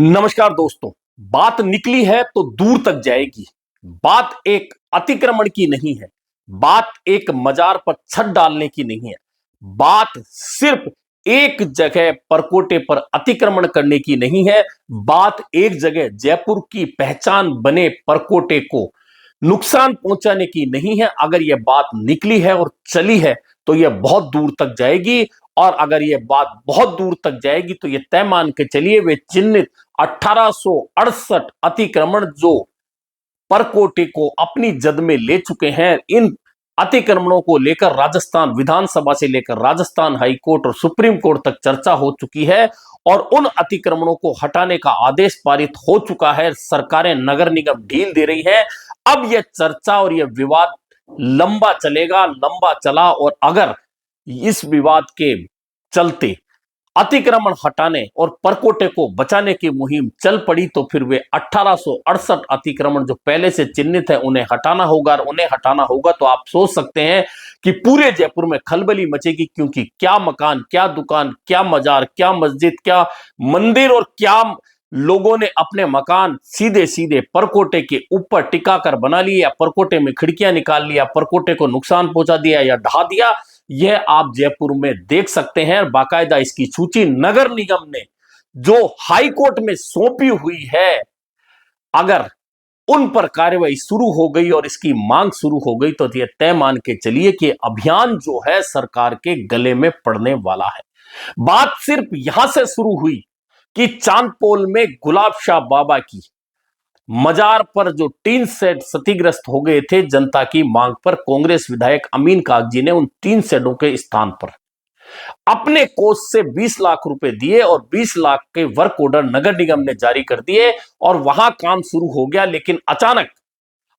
नमस्कार दोस्तों। बात निकली है तो दूर तक जाएगी। बात एक अतिक्रमण की नहीं है। बात एक मजार पर छत डालने की नहीं है। बात सिर्फ एक जगह परकोटे पर अतिक्रमण करने की नहीं है। बात एक जगह जयपुर की पहचान बने परकोटे को नुकसान पहुंचाने की नहीं है। अगर यह बात निकली है और चली है तो यह बहुत दूर तक जाएगी। और अगर यह बात बहुत दूर तक जाएगी तो यह तय मान के चलिए वे चिन्हित 1868 अतिक्रमण जो परकोटे को अपनी जद में ले चुके हैं, इन अतिक्रमणों को लेकर राजस्थान विधानसभा से लेकर राजस्थान हाईकोर्ट और सुप्रीम कोर्ट तक चर्चा हो चुकी है और उन अतिक्रमणों को हटाने का आदेश पारित हो चुका है। सरकारें नगर निगम ढील दे रही है। अब यह चर्चा और यह विवाद लंबा चलेगा, लंबा चला और अगर इस विवाद के चलते अतिक्रमण हटाने और परकोटे को बचाने की मुहिम चल पड़ी तो फिर वे 1868 अतिक्रमण जो पहले से चिन्हित है उन्हें हटाना होगा। और उन्हें हटाना होगा तो आप सोच सकते हैं कि पूरे जयपुर में खलबली मचेगी, क्योंकि क्या मकान, क्या दुकान, क्या मजार, क्या मस्जिद, क्या मंदिर और क्या लोगों ने अपने मकान सीधे सीधे परकोटे के ऊपर टिकाकर बना लिए, या परकोटे में खिड़कियां निकाल लिया, परकोटे को नुकसान पहुंचा दिया या ढा दिया। यह आप जयपुर में देख सकते हैं। बाकायदा इसकी सूची नगर निगम ने जो हाई कोर्ट में सौंपी हुई है, अगर उन पर कार्रवाई शुरू हो गई और इसकी मांग शुरू हो गई तो यह तय मान के चलिए कि अभियान जो है सरकार के गले में पड़ने वाला है। बात सिर्फ यहां से शुरू हुई कि चांदपोल में गुलाब शाह बाबा की मजार पर जो टीन शेड क्षतिग्रस्त हो गए थे जनता की मांग पर, कांग्रेस विधायक अमीन कागजी ने उन टीन शेडों के स्थान पर अपने कोष से 20 लाख रुपए दिए और 20 लाख के वर्क ऑर्डर नगर निगम ने जारी कर दिए और वहां काम शुरू हो गया। लेकिन अचानक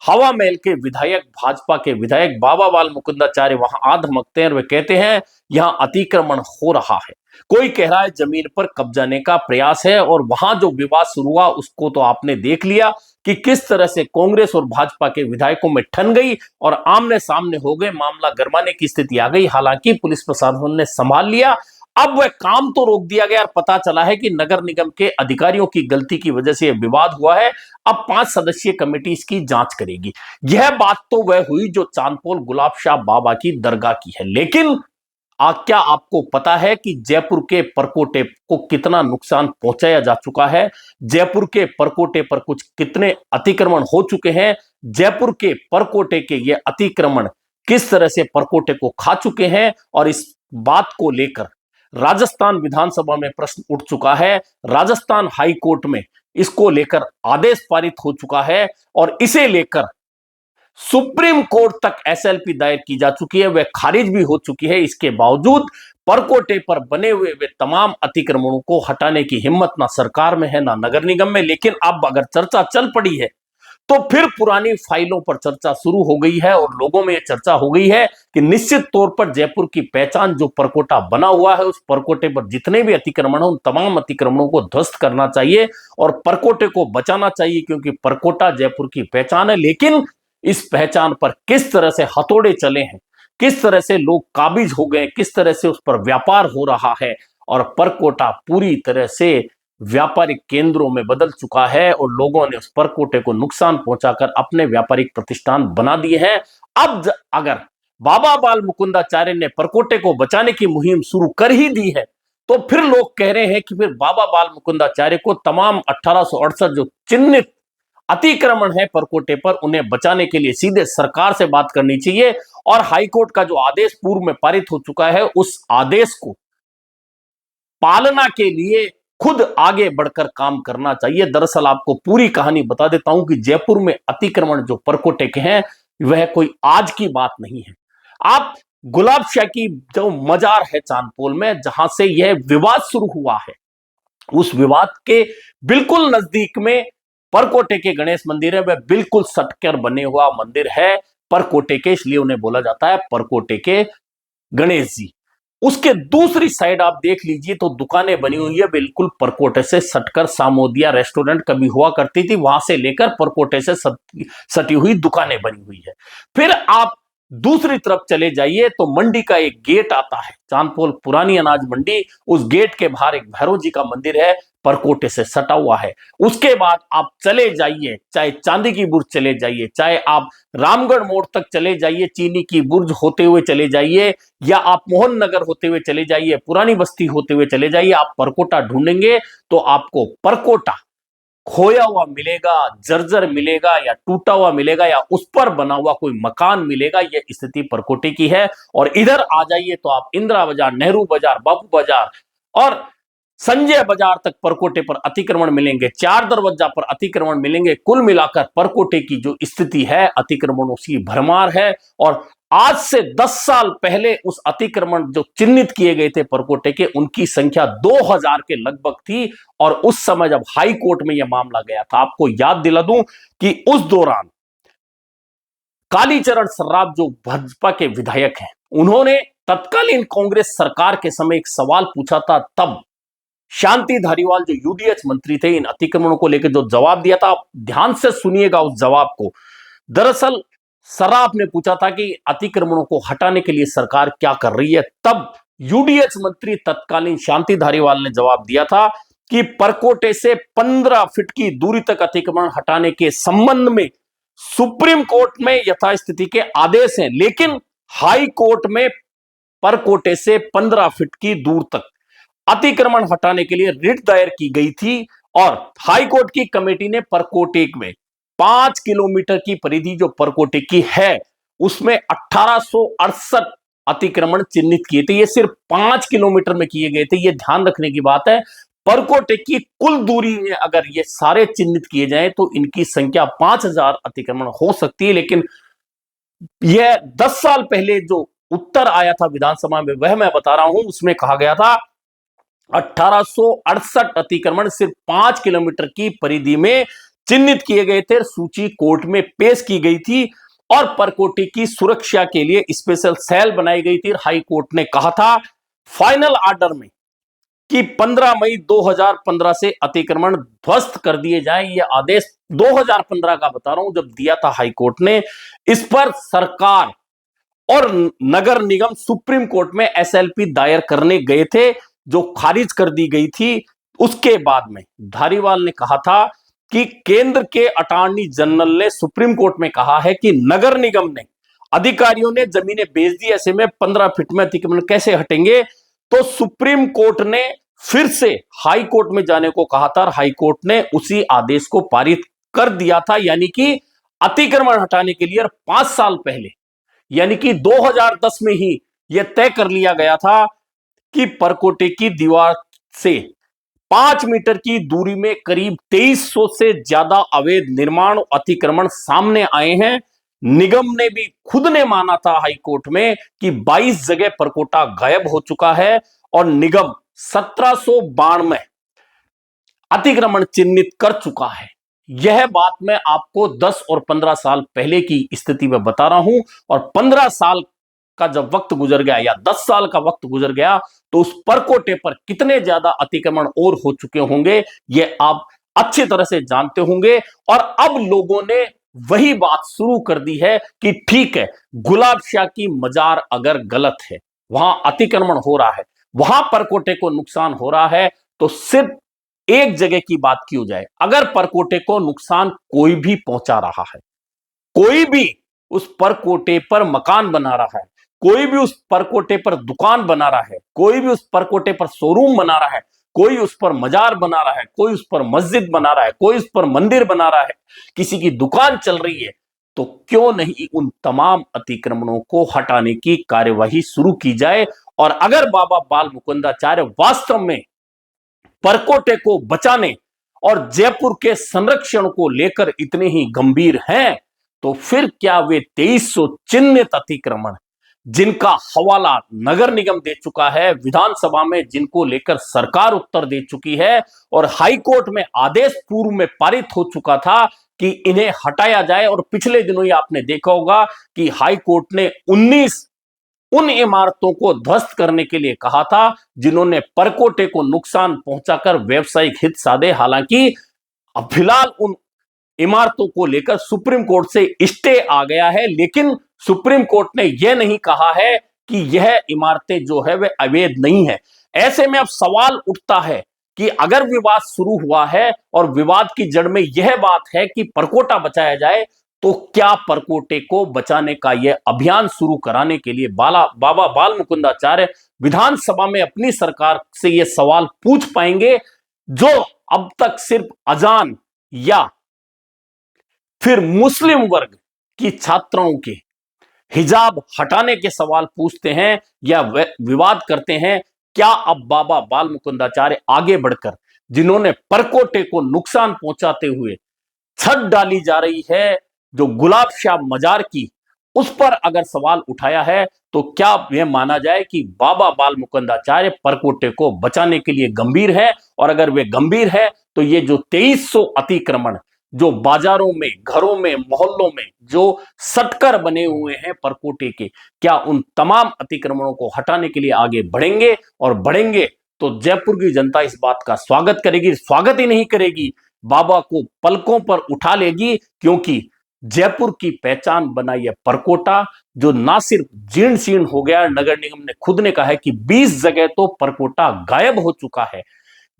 हवा महल के विधायक, भाजपा के विधायक बाबा बाल मुकुंदाचार्य वहां आ धमकते हैं और वे कहते हैं यहां अतिक्रमण हो रहा है, कोई कह रहा है जमीन पर कब्जाने का प्रयास है। और वहां जो विवाद शुरू हुआ उसको तो आपने देख लिया कि किस तरह से कांग्रेस और भाजपा के विधायकों में ठन गई और आमने सामने हो गए, मामला गरमाने की स्थिति आ गई। हालांकि पुलिस प्रशासन ने संभाल लिया। अब वह काम तो रोक दिया गया और पता चला है कि नगर निगम के अधिकारियों की गलती की वजह से यह विवाद हुआ है। अब 5 सदस्यीय कमेटी इसकी जांच करेगी। यह बात तो वह हुई जो चांदपोल गुलाब शाह बाबा की दरगाह की है। लेकिन क्या आपको पता है कि जयपुर के परकोटे को कितना नुकसान पहुंचाया जा चुका है? जयपुर के परकोटे पर कुछ कितने अतिक्रमण हो चुके हैं? जयपुर के परकोटे के ये अतिक्रमण किस तरह से परकोटे को खा चुके हैं? और इस बात को लेकर राजस्थान विधानसभा में प्रश्न उठ चुका है। राजस्थान हाई कोर्ट में इसको लेकर आदेश पारित हो चुका है और इसे लेकर सुप्रीम कोर्ट तक एसएलपी दायर की जा चुकी है, वह खारिज भी हो चुकी है। इसके बावजूद परकोटे पर बने हुए वे तमाम अतिक्रमणों को हटाने की हिम्मत ना सरकार में है ना नगर निगम में। लेकिन अब अगर चर्चा चल पड़ी है तो फिर पुरानी फाइलों पर चर्चा शुरू हो गई है और लोगों में यह चर्चा हो गई है कि निश्चित तौर पर जयपुर की पहचान जो परकोटा बना हुआ है, उस परकोटे पर जितने भी अतिक्रमण हैं उन तमाम अतिक्रमणों को ध्वस्त करना चाहिए और परकोटे को बचाना चाहिए, क्योंकि परकोटा जयपुर की पहचान है। लेकिन इस पहचान पर किस तरह से हथौड़े चले हैं, किस तरह से लोग काबिज हो गए, किस तरह से उस पर व्यापार हो रहा है और परकोटा पूरी तरह से व्यापारिक केंद्रों में बदल चुका है और लोगों ने उस परकोटे को नुकसान पहुंचाकर अपने व्यापारिक प्रतिष्ठान बना दिए हैं। अब अगर बाबा बाल मुकुंदाचार्य ने परकोटे को बचाने की मुहिम शुरू कर ही दी है तो फिर लोग कह रहे हैं कि फिर बाबा बाल मुकुंदाचार्य को तमाम 1868 जो चिन्हित अतिक्रमण है परकोटे पर, उन्हें बचाने के लिए सीधे सरकार से बात करनी चाहिए और हाईकोर्ट का जो आदेश पूर्व में पारित हो चुका है उस आदेश को पालना के लिए खुद आगे बढ़कर काम करना चाहिए। दरअसल आपको पूरी कहानी बता देता हूं कि जयपुर में अतिक्रमण जो परकोटे के हैं वह कोई आज की बात नहीं है। आप गुलाब शाह की जो मजार है चांदपोल में, जहां से यह विवाद शुरू हुआ है, उस विवाद के बिल्कुल नजदीक में परकोटे के गणेश मंदिर है। वह बिल्कुल सटकर बने हुआ मंदिर है परकोटे के, इसलिए उन्हें बोला जाता है परकोटे के गणेश जी। उसके दूसरी साइड आप देख लीजिए तो दुकानें बनी हुई है बिल्कुल परकोटे से सटकर। सामोदिया रेस्टोरेंट कभी हुआ करती थी, वहां से लेकर परकोटे से सटी हुई दुकानें बनी हुई है। फिर आप दूसरी तरफ चले जाइए तो मंडी का एक गेट आता है, चांदपोल पुरानी अनाज मंडी। उस गेट के बाहर एक भैरव जी का मंदिर है, परकोटे से सटा हुआ है। उसके बाद आप चले जाइए, चाहे चांदी की बुर्ज चले जाइए, चाहे आप रामगढ़ मोड़ तक चले जाइए, चीनी की बुर्ज होते हुए चले जाइए, या आप मोहन नगर होते हुए चले जाइए, पुरानी बस्ती होते हुए चले जाइए, आप परकोटा ढूंढेंगे तो आपको परकोटा खोया हुआ मिलेगा, जर्जर मिलेगा, या टूटा हुआ मिलेगा, या उस पर बना हुआ कोई मकान मिलेगा। यह स्थिति परकोटे की है। और इधर आ जाइए तो आप इंदिरा बाजार, नेहरू बाजार, बापू बाजार और संजय बाजार तक परकोटे पर अतिक्रमण मिलेंगे, चार दरवाजा पर अतिक्रमण मिलेंगे। कुल मिलाकर परकोटे की जो स्थिति है, अतिक्रमणों की भरमार है। और आज से 10 साल पहले उस अतिक्रमण जो चिन्हित किए गए थे परकोटे के, उनकी संख्या 2000 के लगभग थी। और उस समय जब हाई कोर्ट में यह मामला गया था, आपको याद दिला दूं कि उस दौरान कालीचरण सर्राफ जो भाजपा के विधायक हैं, उन्होंने तत्कालीन कांग्रेस सरकार के समय एक सवाल पूछा था। तब शांति धारीवाल जो यूडीएच मंत्री थे, इन अतिक्रमणों को लेकर जो जवाब दिया था, आप ध्यान से सुनिएगा उस जवाब को। दरअसल सर्राफ ने पूछा था कि अतिक्रमणों को हटाने के लिए सरकार क्या कर रही है। तब यूडीएच मंत्री तत्कालीन शांति धारीवाल ने जवाब दिया था कि परकोटे से 15 फीट की दूरी तक अतिक्रमण हटाने के संबंध में सुप्रीम कोर्ट में यथास्थिति के आदेश हैं, लेकिन हाई कोर्ट में परकोटे से 15 फीट की दूर तक अतिक्रमण हटाने के लिए रिट दायर की गई थी। और हाई कोर्ट की कमेटी ने परकोटे में 5 किलोमीटर की परिधि जो परकोटे की है, उसमें 1868 अतिक्रमण चिन्हित किए थे। ये सिर्फ 5 किलोमीटर में किए गए थे। ये ध्यान रखने की बात है। परकोटे की कुल दूरी में अगर ये सारे चिन्हित किए जाएं तो इनकी संख्या 5000 अतिक्रमण हो सकती है। लेकिन यह 10 साल पहले जो उत्तर आया था विधानसभा में, वह मैं बता रहा हूं। उसमें कहा गया था 1868 अतिक्रमण सिर्फ 5 किलोमीटर की परिधि में चिन्हित किए गए थे। सूची कोर्ट में पेश की गई थी और परकोटे की सुरक्षा के लिए स्पेशल सेल बनाई गई थी। हाई कोर्ट ने कहा था फाइनल ऑर्डर में कि 15 मई 2015 से अतिक्रमण ध्वस्त कर दिए जाएं। यह आदेश 2015 का बता रहा हूं, जब दिया था हाई कोर्ट ने। इस पर सरकार और नगर निगम सुप्रीम कोर्ट में एसएलपी दायर करने गए थे, जो खारिज कर दी गई थी। उसके बाद में धारीवाल ने कहा था कि केंद्र के अटॉर्नी जनरल ने सुप्रीम कोर्ट में कहा है कि नगर निगम ने अधिकारियों ने जमीनें बेच दी, ऐसे में 15 फीट में अतिक्रमण कैसे हटेंगे। तो सुप्रीम कोर्ट ने फिर से हाई कोर्ट में जाने को कहा था और हाई कोर्ट ने उसी आदेश को पारित कर दिया था। यानी कि अतिक्रमण हटाने के लिए 5 साल पहले, यानी कि 2010 में ही यह तय कर लिया गया था कि परकोटे की दीवार से 5 मीटर की दूरी में करीब 2300 से ज्यादा अवैध निर्माण अतिक्रमण सामने आए हैं। निगम ने भी खुद ने माना था हाई कोर्ट में कि 22 जगह परकोटा गायब हो चुका है और निगम 1792 अतिक्रमण चिन्हित कर चुका है। यह बात मैं आपको 10 और 15 साल पहले की स्थिति में बता रहा हूं। और 15 साल का जब वक्त गुजर गया या 10 साल का वक्त गुजर गया तो उस परकोटे पर कितने ज्यादा अतिक्रमण और हो चुके होंगे, यह आप अच्छी तरह से जानते होंगे। और अब लोगों ने वही बात शुरू कर दी है कि ठीक है, गुलाब शाह की मजार अगर गलत है, वहां अतिक्रमण हो रहा है, वहां परकोटे को नुकसान हो रहा है, तो सिर्फ एक जगह की बात क्यों जाए। अगर परकोटे को नुकसान कोई भी पहुंचा रहा है, कोई भी उस परकोटे पर मकान बना रहा है, कोई भी उस परकोटे पर दुकान बना रहा है, कोई भी उस परकोटे पर शोरूम बना रहा है, कोई उस पर मजार बना रहा है, कोई उस पर मस्जिद बना रहा है, कोई उस पर मंदिर बना रहा है, किसी की दुकान चल रही है, तो क्यों नहीं उन तमाम अतिक्रमणों को हटाने की कार्यवाही शुरू की जाए। और अगर बाबा बाल मुकुंदाचार्य वास्तव में परकोटे को बचाने और जयपुर के संरक्षण को लेकर इतने ही गंभीर हैं, तो फिर क्या वे 2300 चिन्हित अतिक्रमण, जिनका हवाला नगर निगम दे चुका है, विधानसभा में जिनको लेकर सरकार उत्तर दे चुकी है और हाई कोर्ट में आदेश पूर्व में पारित हो चुका था कि इन्हें हटाया जाए। और पिछले दिनों ही आपने देखा होगा कि हाई कोर्ट ने 19 उन इमारतों को ध्वस्त करने के लिए कहा था जिन्होंने परकोटे को नुकसान पहुंचाकर व्यवसायिक हित साधे। हालांकि अब फिलहाल उन इमारतों को लेकर सुप्रीम कोर्ट से स्टे आ गया है, लेकिन सुप्रीम कोर्ट ने यह नहीं कहा है कि यह इमारतें जो है वे अवैध नहीं है। ऐसे में अब सवाल उठता है कि अगर विवाद शुरू हुआ है और विवाद की जड़ में यह बात है कि परकोटा बचाया जाए, तो क्या परकोटे को बचाने का यह अभियान शुरू कराने के लिए बाबा बाल मुकुंदाचार्य विधानसभा में अपनी सरकार से यह सवाल पूछ पाएंगे, जो अब तक सिर्फ अजान या फिर मुस्लिम वर्ग की छात्राओं के हिजाब हटाने के सवाल पूछते हैं या विवाद करते हैं? क्या अब बाबा बाल मुकुंदाचार्य आगे बढ़कर, जिन्होंने परकोटे को नुकसान पहुंचाते हुए छत डाली जा रही है जो गुलाब शाह मजार की, उस पर अगर सवाल उठाया है, तो क्या यह माना जाए कि बाबा बाल मुकुंदाचार्य परकोटे को बचाने के लिए गंभीर है? और अगर वे गंभीर है, तो ये जो 2300 अतिक्रमण जो बाजारों में, घरों में, मोहल्लों में जो सटकर बने हुए हैं परकोटे के, क्या उन तमाम अतिक्रमणों को हटाने के लिए आगे बढ़ेंगे? और बढ़ेंगे तो जयपुर की जनता इस बात का स्वागत करेगी, स्वागत ही नहीं करेगी, बाबा को पलकों पर उठा लेगी, क्योंकि जयपुर की पहचान बना यह परकोटा, जो ना सिर्फ जीर्ण शीर्ण हो गया, नगर निगम ने खुद ने कहा है कि 20 जगह तो परकोटा गायब हो चुका है।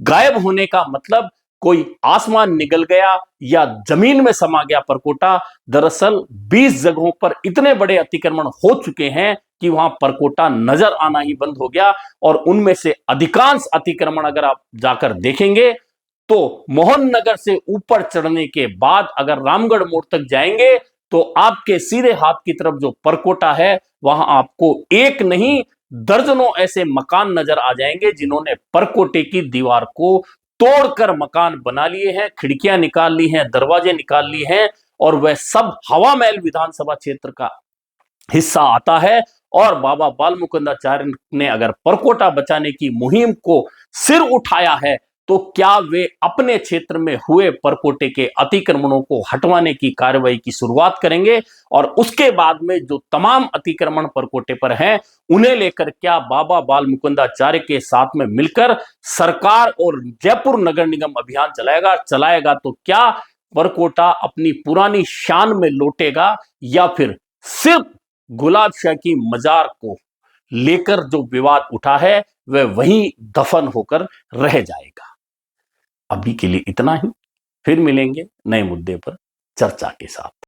गायब होने का मतलब कोई आसमान निगल गया या जमीन में समा गया परकोटा। दरअसल 20 जगहों पर इतने बड़े अतिक्रमण हो चुके हैं कि वहां परकोटा नजर आना ही बंद हो गया। और उनमें से अधिकांश अतिक्रमण अगर आप जाकर देखेंगे, तो मोहन नगर से ऊपर चढ़ने के बाद अगर रामगढ़ मोड़ तक जाएंगे, तो आपके सीधे हाथ की तरफ जो परकोटा है, वहां आपको एक नहीं दर्जनों ऐसे मकान नजर आ जाएंगे जिन्होंने परकोटे की दीवार को तोड़कर मकान बना लिए हैं, खिड़कियां निकाल ली हैं, दरवाजे निकाल लिए हैं, और वह सब हवा महल विधानसभा क्षेत्र का हिस्सा आता है। और बाबा बाल मुकुंदाचार्य ने अगर परकोटा बचाने की मुहिम को सिर उठाया है, तो क्या वे अपने क्षेत्र में हुए परकोटे के अतिक्रमणों को हटवाने की कार्रवाई की शुरुआत करेंगे? और उसके बाद में जो तमाम अतिक्रमण परकोटे पर हैं, उन्हें लेकर क्या बाबा बाल मुकुंदाचार्य के साथ में मिलकर सरकार और जयपुर नगर निगम अभियान चलाएगा तो क्या परकोटा अपनी पुरानी शान में लौटेगा, या फिर सिर्फ गुलाब शाह की मजार को लेकर जो विवाद उठा है वह वहीं दफन होकर रह जाएगा? अभी के लिए इतना ही, फिर मिलेंगे नए मुद्दे पर चर्चा के साथ।